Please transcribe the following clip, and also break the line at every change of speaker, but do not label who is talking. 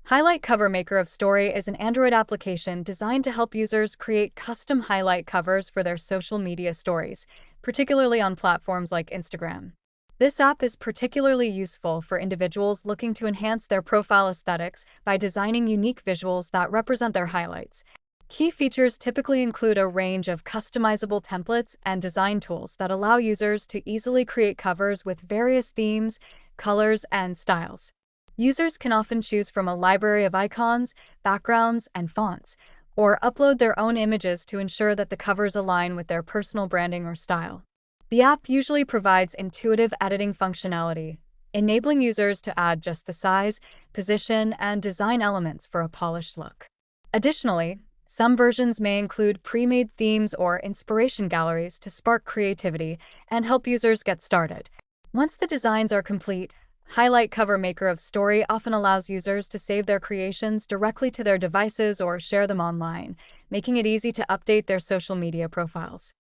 Highlight Cover Maker of Story is an Android application designed to help users create custom highlight covers for their social media stories, particularly on platforms like Instagram. This app is particularly useful for individuals looking to enhance their profile aesthetics by designing unique visuals that represent their highlights. Key features typically include a range of customizable templates and design tools that allow users to easily create covers with various themes, colors, and styles. Users can often choose from a library of icons, backgrounds, and fonts, or upload their own images to ensure that the covers align with their personal branding or style. The app usually provides intuitive editing functionality, enabling users to add just the size, position, and design elements for a polished look. Additionally, some versions may include pre-made themes or inspiration galleries to spark creativity and help users get started. Once the designs are complete, Highlight Cover Maker of Story often allows users to save their creations directly to their devices or share them online, making it easy to update their social media profiles.